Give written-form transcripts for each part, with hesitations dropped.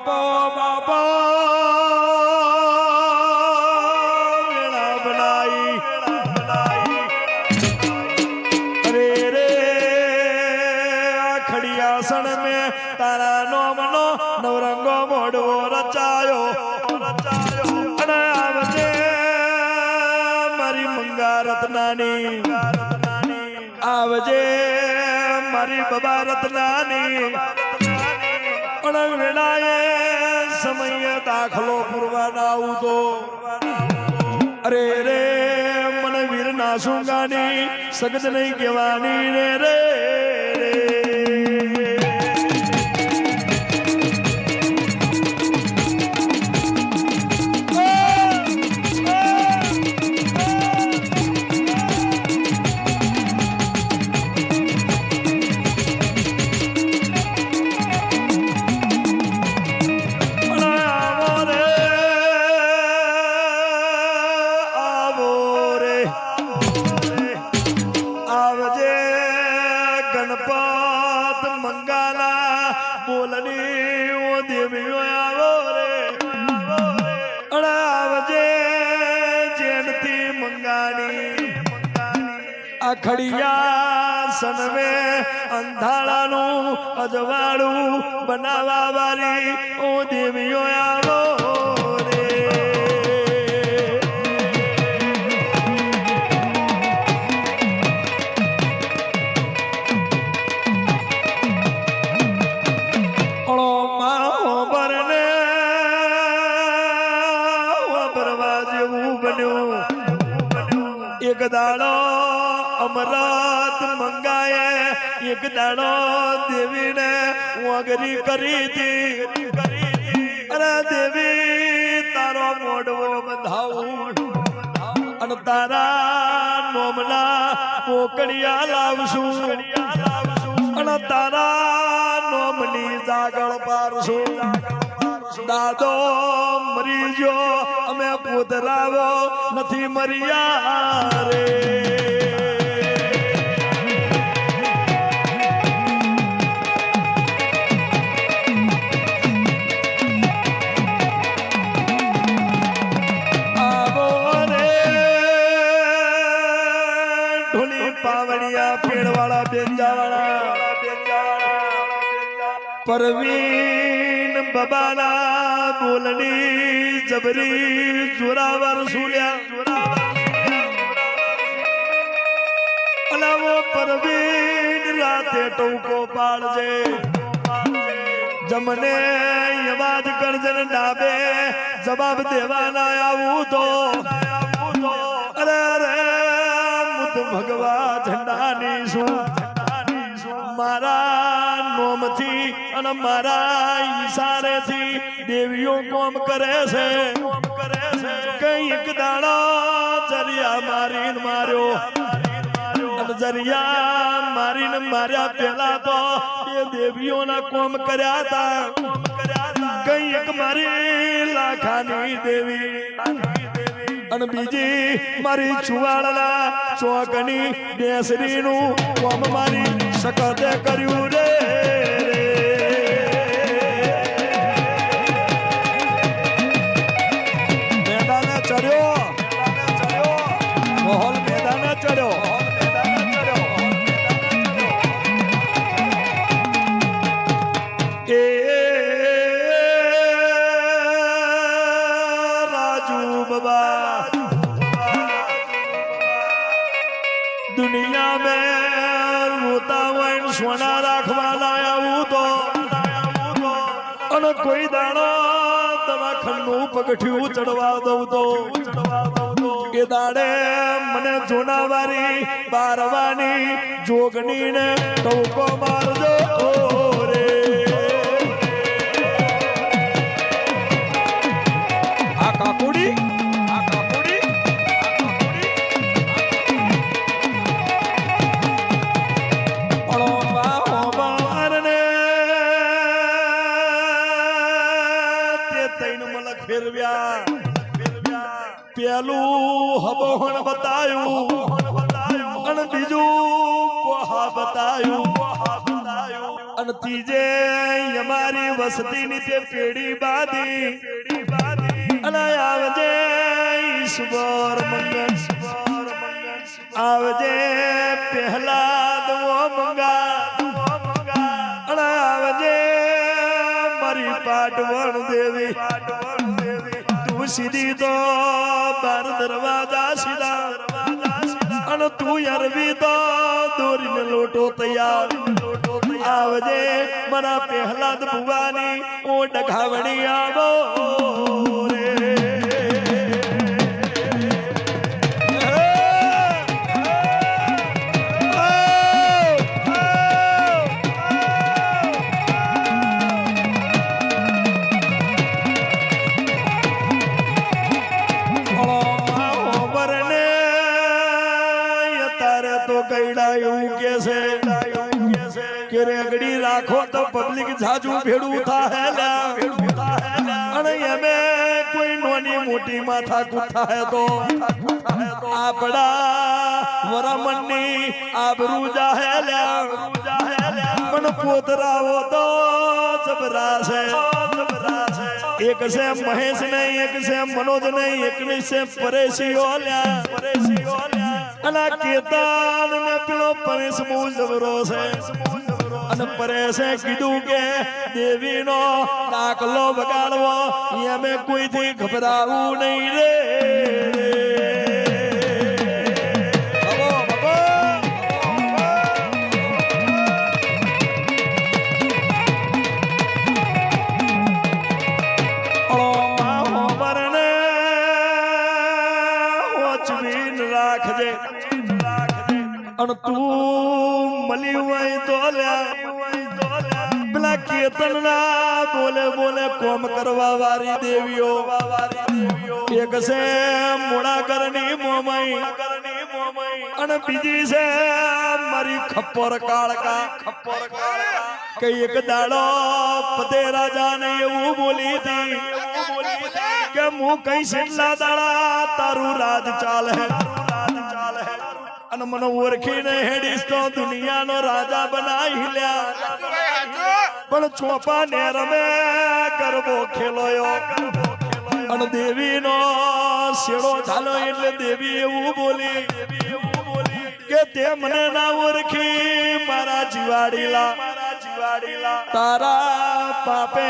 બાપો બાપો વેળા બનાઈ અરે રે ખડિયાસણ में તારા નોમનો નવરંગો મોડવો રચાયો અને આવજે મારી મંગા રત્નાની આવજે મારી બબા રત્નાની અણગ વેળાએ સમય દાખલો પૂરવાના આવું તો અરે રે મને વીર ના સુંગાની સગત નહીં કહેવાની રે રે गणपत मंगाला बोलनी वो देवियों आवो रे आवजे जेनती मंगानी अखड़िया सनवे अंधाड़ानु अजवाड़ू बनावा वाली ओ देवियों आवो एक दाड़ो अमृत मंगाए एक दाड़ो देवी ने वगरी करी थी अरे देवी तारो मोड़वो बंधाऊ अन तारा नोमना पोकड़िया लावसू अन तारा नोमनी जागल पारसू दादो मरीजो अमे पुतरावो नथी मरिया रे आवो रे ढोली पावड़िया पेड़ वाला बेंजावाला परवीन बबाला बोलनी जबरी जोरावर सुल्या अला वो परवीन राते टोको पाड़जे जमने यवाद करजन डाबे जवाब देवाना आऊ तो अरे अरे मुत भगवा झंडानी सु मारा नोम थी अन मारा इशारे थी देवियों कोम करे से कई एक दाड़ा जरिया मारीन मार्यो अन जरिया मारीन मार्या पहला तो ये देवियों ना कोम करया था कई एक मारी लाखानी देवी अन बीजी मारी छुवाड़ा चौकनी बेसरी नु कोम मारी सकते कर्यू रे मैदान चढ़ो मोहल मैदान चढ़ो ए राजू बाबा दुनिया में रोता हुआ सोना राखवा लाया वो तो अन कोई दाड़ा दवाखानु पगठिયું चढ़वा दऊ तो के दाड़े मने जोनावारी बारवानी जोगनी ने टोको मार दो रे आ काकुड़ी पेलू हबोहन बतायू अन बीजू कोहा बतायू અને ત્રીજે અમારી વસતીની તે પેઢી બાધી અને આવજે ઈશ્વર મંગળ આવજે પહેલા દવો મંગા અને આવજે મારી પાટવણ દેવી તું સીધી તો બાર દરવાજા સીધા અને તું અરવી તો દોરીને લોટો તૈયાર આવજે મારા પહેલાદ ભુવાની ઓ ડઘાવણી આવો રે રાખો તો પબ્લિક જાજુ ભેડું થાય અને એમે કોઈ નોની મોટી માથા કુથા તો આપડા વરમણની આબરૂ જાહેલ્યા પણ પોતરાવો તો જબરા છે એક છે મહેશ નહીં એક છે મનોજ નહીં એક ની છે પરેશીઓ અને કેતન ને પેલો પરેશ મુ જબરો છે અને પરેશે કીધું કે દેવીનો દાખલો વગાડવો એમે કોઈથી ગભરાવું નહીં રે રાખજે અને તું મળી હોય તો પેલા કેતન ના બોલે બોલે કોમ કરવા વાળી દેવીઓ એક છે મોડા કરની મોમાઈ અને બીજી છે મારી ખપ્પર કાળકા કે એક દાડો પતે રાજા ને એવું બોલી હતી કે હું કઈ કેટલા દાડા તારું રાજ ચાલે અને મને ઓળખીને હેડીશ તો દુનિયાનો રાજા બનાવી લ્યા પણ ચોપા ને રમે ગરબો ખેલોયો અને દેવીનો શેડો ચાલો એટલે દેવી એવું બોલી કે તે મને ના ઓળખી મારા જીવાડીલા તારા પાપે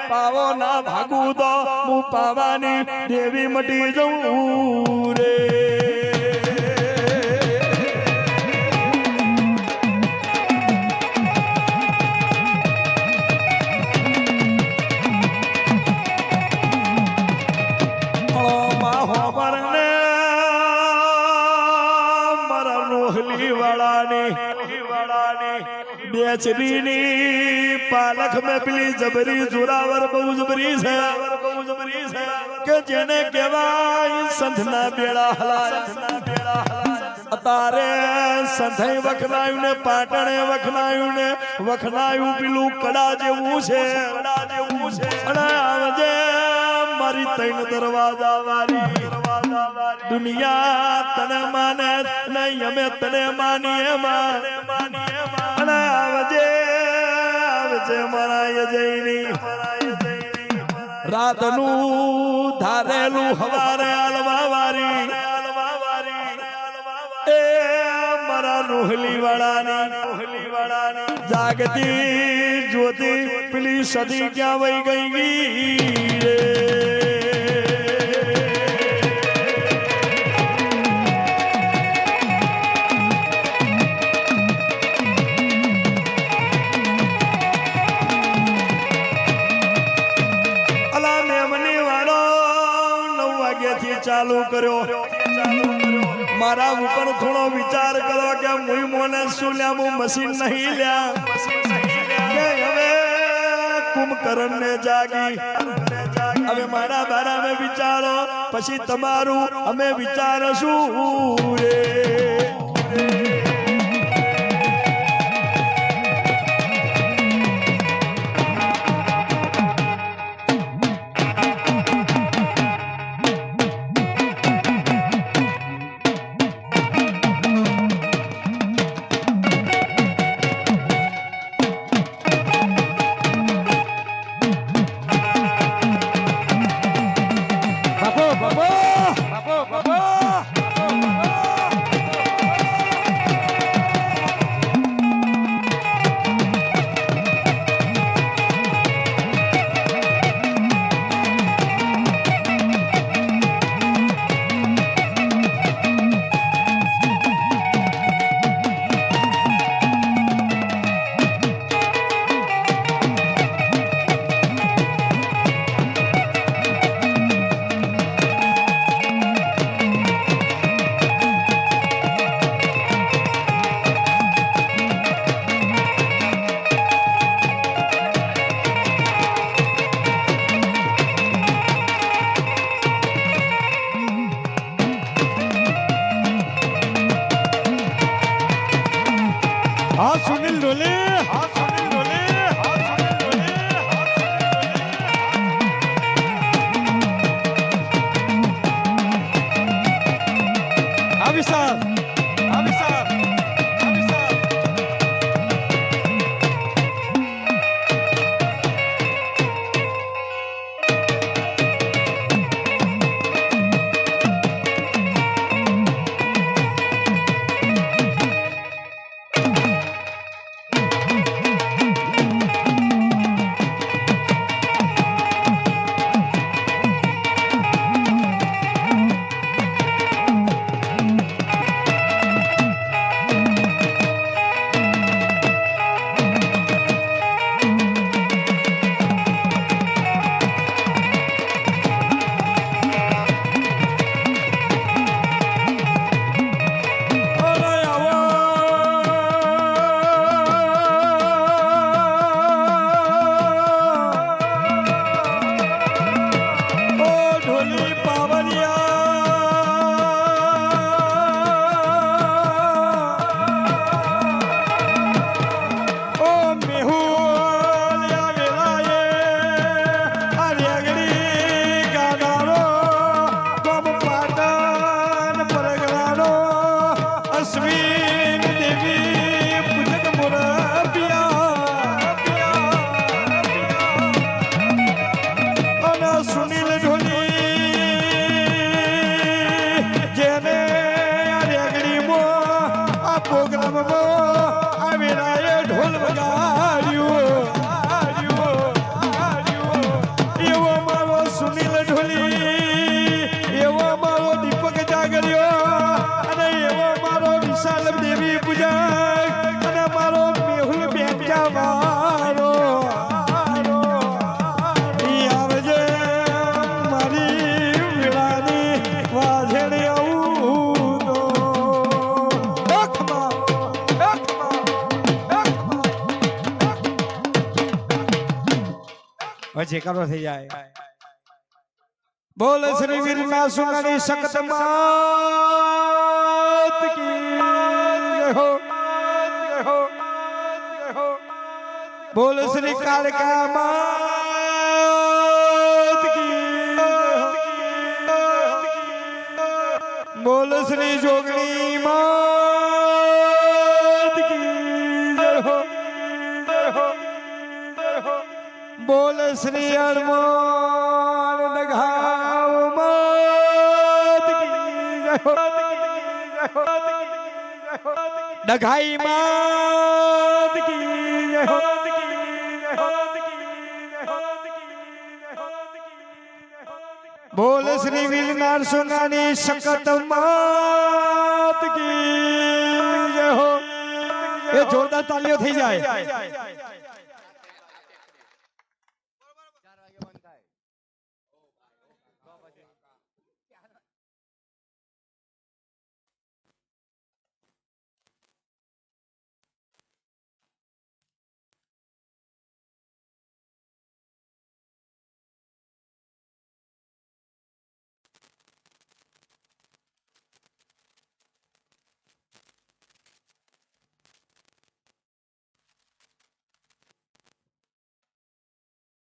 પાવો ના ભાગું તો હું પાવાની દેવી મટી જઉં રે बेचरीनी पालक में पीली जबरी जोरावर बहु जबरी है के जेने केवाय संधना बेड़ा हलाया अतारे संधई वखनायु ने पाटणे वखनायु पीलू कड़ा जेवू छे अने आवजे मारी तैन दरवाजा वाली दुनिया तने माने नहीं हमें तने मानिए माने आवजे मारा यजैनी रातनु धारेलू हवारे अलवावारी ए मारा रोहली वाळानी जागती ज्योति पीली सदी क्या वही गई रे चालू करो मारा ऊपर थोड़ो विचार करो कि मुई मोने सुल्या मु मशीन नहीं लिया के हवे कुंभकर्ण ने जागी हवे मारा बारा में विचारो पछी तमारू हमें विचारशु रे પછી કરો થઈ જાય બોલ શ્રી વીરના સુનાની સખત માત કી જય હો બોલ શ્રી કાળકા માત કી બોલ શ્રી જોગણી માત કી જય હો બોલ શ્રી હનુમાન નગાવ માત કી જય હો ડઘાઈ માત કી જય હો બોલ શ્રી વીરનાર સોનાની સખત માત કી જય હો એ જોરદાર તાલીઓ થઈ જાય